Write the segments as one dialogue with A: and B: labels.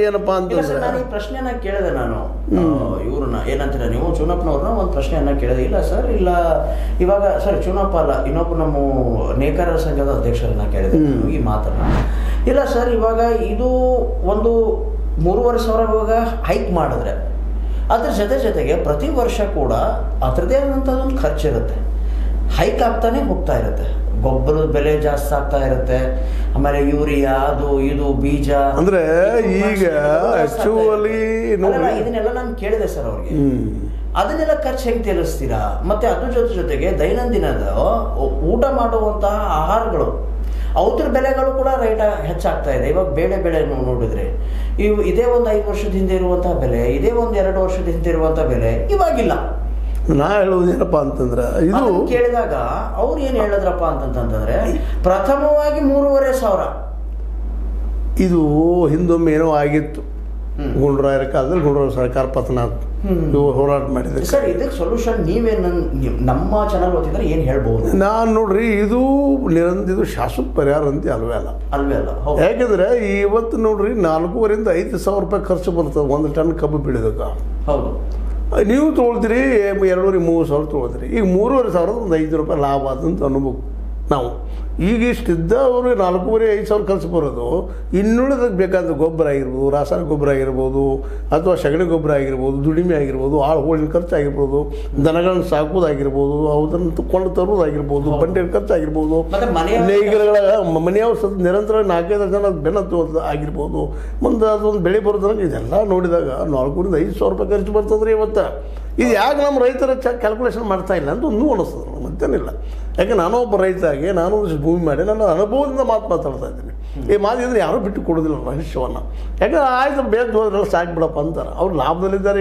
A: ಏನಪ್ಪಾ ಅಂತಂದ್ರೆ
B: ನಾನು ಈ ಪ್ರಶ್ನೆಯನ್ನ ಕೇಳಿದೆ. ನಾನು ಇವ್ರನ್ನ ಏನಂತೀರ ನೀವು ಚುನಪ್ಪನವ್ರನ್ನ ಒಂದು ಪ್ರಶ್ನೆಯನ್ನ ಕೇಳಿದೆ. ಇಲ್ಲ ಸರ್, ಇಲ್ಲ ಇವಾಗ ಸರ್ ಚುನಪ್ಪ ಅಲ್ಲ, ಇನ್ನೊಬ್ಬ ನಮ್ಮ ನೇಕಾರರ ಸಂಘದ ಅಧ್ಯಕ್ಷರನ್ನ ಕೇಳಿದೆ ಈ ಮಾತನ್ನ. ಇಲ್ಲ ಸರ್, ಇವಾಗ ಇದು ಒಂದು 3,500 ಇವಾಗ ಹೈಕ್ ಮಾಡಿದ್ರೆ ಅದ್ರ ಜೊತೆಗೆ ಪ್ರತಿ ವರ್ಷ ಕೂಡ ಅದರದೇ ಆದಂಥದ್ದೊಂದು ಖರ್ಚಿರುತ್ತೆ, ಹೈಕ್ ಆಗ್ತಾನೆ ಹೋಗ್ತಾ ಇರುತ್ತೆ. ಗೊಬ್ಬರದ ಬೆಲೆ ಜಾಸ್ತಿ ಆಗ್ತಾ ಇರುತ್ತೆ, ಆಮೇಲೆ ಯೂರಿಯಾ ಅದು ಇದು ಬೀಜ
A: ಅಂದ್ರೆ ಈಗ ಆಕ್ಚುಲಿ
B: ಇದನ್ನೆಲ್ಲ ನಾನು ಕೇಳಿದೆ ಸರ್ ಅವ್ರಿಗೆ. ಅದನ್ನೆಲ್ಲ ಖರ್ಚು ಹೆಂಗೆ ತಿಳಿಸ್ತೀರಾ? ಮತ್ತೆ ಅದ್ರ ಜೊತೆಗೆ ದೈನಂದಿನದ ಊಟ ಮಾಡುವಂತಹ ಆಹಾರಗಳು ಅವ್ರ ಬೆಲೆಗಳು ಕೂಡ ರೇಟ್ ಹೆಚ್ಚಾಗ್ತಾ ಇದೆ. ಇವಾಗ ಬೇಳೆ ನೋಡಿದ್ರೆ ಇದೇ ಒಂದು 5 ವರ್ಷದ ಹಿಂದೆ ಇರುವಂತಹ ಬೆಲೆ, ಇದೇ ಒಂದು 2 ವರ್ಷದ ಹಿಂದೆ ಇರುವಂತಹ ಬೆಲೆ ಇವಾಗಿಲ್ಲ.
A: ನಾ ಹೇಳುವುದು ಏನಪ್ಪಾ ಅಂತಂದ್ರೆ ಇದು
B: ಕೇಳಿದಾಗ ಅವ್ರು ಏನ್ ಹೇಳಿದ್ರಪ್ಪ ಅಂತಂತಂದ್ರೆ ಪ್ರಥಮವಾಗಿ 3,500.
A: ಇದು ಹಿಂದೊಮ್ಮೆ ಏನೋ ಆಗಿತ್ತು, ಗುಂಡ್ರಾಯರ ಕಾಲದಲ್ಲಿ ಗುಂಡ್ರಾಯರ ಸರ್ಕಾರ ಪತನ ಹೋರಾಟ ಮಾಡಿದ್ರೆ.
B: ಸರ್ ಇದಕ್ಕೆ ಸೊಲ್ಯೂಷನ್ ನೀವೇನು ನಮ್ಮ ಚಾನಲ್ ಓದಿದ್ರೆ ಏನ್ ಹೇಳ್ಬಹುದು?
A: ನಾನು ನೋಡ್ರಿ, ಇದು ಇದು ಶಾಶ್ವತ ಪರಿಹಾರ ಅಂತ ಅಲ್ವೇ ಅಲ್ಲ. ಯಾಕೆಂದ್ರೆ ಇವತ್ತು ನೋಡ್ರಿ 4,500 - 5,000 ರೂಪಾಯಿ ಖರ್ಚು ಬರ್ತದೆ 1 ಟನ್ ಕಬ್ಬು ಬೆಳೆದಕ್ಕೆ.
B: ಹೌದು,
A: ನೀವು ತೊಗೊಳ್ತೀರಿ 2,300 ತೊಗೊಳ್ತೀರಿ. ಈಗ 3,500 ಒಂದು 5 ರೂಪಾಯಿ ಲಾಭ ಆದಂತ ಅನ್ಬೇಕು ನಾವು. ಈಗ ಇಷ್ಟಿದ್ದ ಅವರು 4,500 ಖರ್ಚು ಬರೋದು, ಇನ್ನುಳಿದಕ್ಕೆ ಬೇಕಾದ ಗೊಬ್ಬರ ಆಗಿರ್ಬೋದು, ರಾಸಾಯನಿಕ ಗೊಬ್ಬರ ಆಗಿರ್ಬೋದು, ಅಥವಾ ಸಗಣಿ ಗೊಬ್ಬರ ಆಗಿರ್ಬೋದು, ದುಡಿಮೆ ಆಗಿರ್ಬೋದು, ಆಳು ಹೋಳಿನ ಖರ್ಚು ಆಗಿರ್ಬೋದು, ದನಗಳನ್ನ ಸಾಕೋದಾಗಿರ್ಬೋದು, ಅದನ್ನು ಕೊಂಡು ತರೋದಾಗಿರ್ಬೋದು, ಬಂಡೆ ಖರ್ಚು ಆಗಿರ್ಬೋದು, ನೇಗಿಲಗಳ ಮನೆಯವ್ರ ನಿರಂತರ 4-5 ಜನ ಬೆನ್ನತ್ತು ಆಗಿರ್ಬೋದು, ಮುಂದೆ ಅದೊಂದು ಬೆಳೆ ಬರೋದ್ರಾಗ ಇದೆಲ್ಲ ನೋಡಿದಾಗ 4,500 ರೂಪಾಯಿ ಖರ್ಚು ಬರ್ತದ್ರಿ ಇವತ್ತು. ಇದು ಯಾಕೆ ನಮ್ಮ ರೈತರ ಕ್ಯಾಲ್ಕುಲೇಷನ್ ಮಾಡ್ತಾ ಇಲ್ಲ ಅಂತ ಒಂದು ಅನಿಸ್ತದೆ, ಮತ್ತೇನಿಲ್ಲ. ಯಾಕೆ ನಾನು ಒಬ್ಬ ರೈತಾಗಿ ನಾನು ಒಂದಿಷ್ಟು ಭೂಮಿ ಮಾಡಿ ನನ್ನ ಅನುಭವದಿಂದ ಮಾತಾಡ್ತಾ ಇದ್ದೀನಿ. ಈ ಮಾತಿದ್ರೆ ಯಾರೂ ಬಿಟ್ಟು ಕೊಡೋದಿಲ್ಲ ರಹಸ್ಯವನ್ನು. ಯಾಕಂದ್ರೆ ಆಯ್ತು ಬೇಗ ಹೋದ್ರೆಲ್ಲ ಸಾಕ್ಬಿಡಪ್ಪ ಅಂತಾರೆ. ಅವ್ರು ಲಾಭದಲ್ಲಿದ್ದಾರೆ.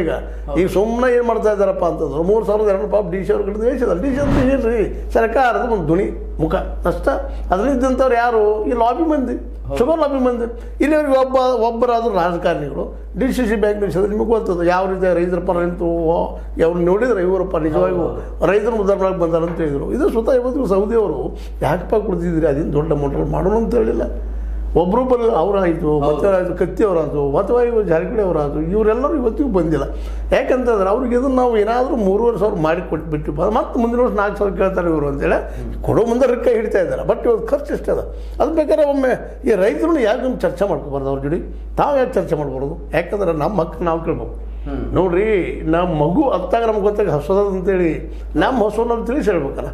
A: ಈಗ ಸುಮ್ಮನೆ ಏನು ಮಾಡ್ತಾ ಇದ್ದಾರಪ್ಪ ಅಂತಂದ್ರೆ 3,200 ರೂಪಾಯಿ ಡಿ ಸಿ ಅವ್ರ ಕಡೆ ದೇಶದ ಡಿ ಸಿ ಅಂತ ಹೇಳ್ರಿ, ಸರ್ಕಾರದ ಒಂದು ಧ್ವನಿ ಮುಖ ಅಷ್ಟ. ಅದರಲ್ಲಿದ್ದಂಥವ್ರು ಯಾರು? ಈ ಲಾಬಿ ಮಂದಿ, ಶುಗರ್ ಲಾಬಿ ಮಂದಿ. ಇಲ್ಲಿವರೆಗೆ ಒಬ್ಬರಾದರೂ ರಾಜಕಾರಣಿಗಳು DCC ಬ್ಯಾಂಕ್ ನಡೆಸಿದ್ರೆ ನಿಮಗೆ ಗೊತ್ತದ ಯಾವ ರೀತಿ ರೈತರ ಪರ ನಿಂತು ಅವ್ರು ನೋಡಿದ್ರೆ ಇವರಪ್ಪ ನಿಜವಾಗಿಯೂ ರೈತರ ಮುದ್ರಣಕ್ಕೆ ಬಂದಾರಂತ ಹೇಳಿದರು. ಇದು ಸ್ವತಃ ಇವತ್ತು ಸೌದಿಯವರು ಯಾಕಪ್ಪ ಕೊಡ್ತಿದ್ರಿ ಅದೇನು ದೊಡ್ಡ ಮೋಟರ್ ಮಾಡೋಣ ಅಂತ ಹೇಳಿಲ್ಲ. ಒಬ್ಬರೊಬ್ಬರು ಅವರಾಯಿತು, ಮತ್ತೆ ಕತ್ತಿಯವರಾಯ್ತು, ಅಥವಾ ಇವರು ಜಾರಕಿಹೊಳಿ ಅವರಾಯ್ತು, ಇವರೆಲ್ಲರೂ ಇವತ್ತಿಗೂ ಬಂದಿಲ್ಲ. ಯಾಕಂತಂದ್ರೆ ಅವ್ರಿಗೆ ಇದನ್ನು ನಾವು ಏನಾದರೂ 3,500 ಮಾಡಿ ಕೊಟ್ಬಿಟ್ಟು ಮತ್ತೆ ಮುಂದಿನ ವರ್ಷ 4,000 ಕೇಳ್ತಾರೆ ಇವರು ಅಂತೇಳಿ ಕೊಡೋ ಮುಂದೆ ರೊಕ್ಕ ಹಿಡಿತಾ ಇದ್ದಾರೆ. ಬಟ್ ಇವತ್ತು ಖರ್ಚು ಎಷ್ಟೇ ಅದ. ಅದು ಬೇಕಾದ್ರೆ ಒಮ್ಮೆ ಈ ರೈತರನ್ನ ಯಾಕೆ ಚರ್ಚೆ ಮಾಡ್ಕೊಬಾರ್ದು ಅವ್ರ ಜೋಡಿ? ತಾವು ಯಾಕೆ ಚರ್ಚೆ ಮಾಡ್ಬಾರ್ದು? ಯಾಕಂದ್ರೆ ನಮ್ಮ ಮಕ್ಕಳು ನಾವು ಕೇಳ್ಬೇಕು. ನೋಡ್ರಿ, ನಮ್ಮ ಮಗು ಅತ್ತಾಗ ನಮ್ಗೆ ಗೊತ್ತಾಗ ಹಸೋದ ಅಂತೇಳಿ ನಮ್ಮ ಹಸೋನ ತಿಳಿಸಿ ಹೇಳ್ಬೇಕಲ್ಲ.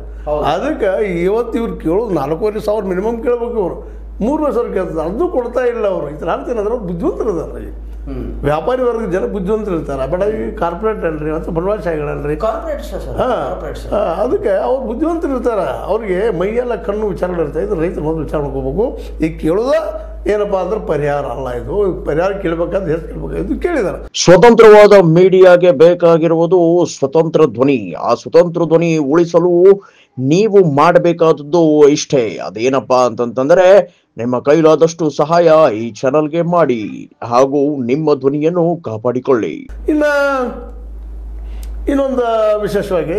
A: ಅದಕ್ಕೆ ಇವತ್ತು ಇವ್ರು ಕೇಳೋದು 4,500 ಮಿನಿಮಮ್ ಕೇಳ್ಬೇಕು. ಇವರು 3,000 ಕೇಳ್ತಾರೆ, ಅದು ಕೊಡ್ತಾ ಇಲ್ಲ ಅವರು. ಈ ಥರ ಆಗ್ತೇನಂದ್ರೆ ಅವ್ರು ಬುದ್ಧಿವಂತರಿದ್ದಾರೆ. ವ್ಯಾಪಾರಿ ವರ್ಗದ ಜನ ಬುದ್ಧಿವಂತರು ಇರ್ತಾರೆ. ಬಡ ಈ ಕಾರ್ಪೊರೇಟ್ ಅಲ್ರಿ ಮತ್ತು ಬಂಡವಾಳಶಾಹಿಗಳಲ್ರಿ. ಅದಕ್ಕೆ ಅವ್ರು ಬುದ್ಧಿವಂತರು ಇರ್ತಾರೆ. ಅವ್ರಿಗೆ ಮೈಯೆಲ್ಲ ಕಣ್ಣು ವಿಚಾರಗಳು ಇರ್ತಾರೆ. ಇದು ರೈತರು ಮೊದಲು ವಿಚಾರ ಮಾಡ್ಕೋಬೇಕು. ಈಗ ಕೇಳೋದ ಏನಪ್ಪಾ ಅಂದ್ರೆ ಪರಿಹಾರ ಅಲ್ಲ, ಇದು ಪರಿಹಾರ ಕೇಳಬೇಕಾದ್ರೆ ಎಷ್ಟು ಕೇಳಬೇಕು ಇದು ಕೇಳಿದಾರೆ.
C: ಸ್ವತಂತ್ರವಾದ ಮೀಡಿಯಾಗೆ ಬೇಕಾಗಿರುವುದು ಸ್ವತಂತ್ರ ಧ್ವನಿ. ಆ ಸ್ವತಂತ್ರ ಧ್ವನಿ ಉಳಿಸಲು ನೀವು ಮಾಡಬೇಕಾದದ್ದು ಇಷ್ಟೇ. ಅದೇನಪ್ಪಾ ಅಂತಂತಂದ್ರೆ ನಿಮ್ಮ ಕೈಲಾದಷ್ಟು ಸಹಾಯ ಈ ಚಾನಲ್ಗೆ ಮಾಡಿ ಹಾಗೂ ನಿಮ್ಮ ಧ್ವನಿಯನ್ನು ಕಾಪಾಡಿಕೊಳ್ಳಿ.
A: ಇನ್ನೊಂದು ವಿಶೇಷವಾಗಿ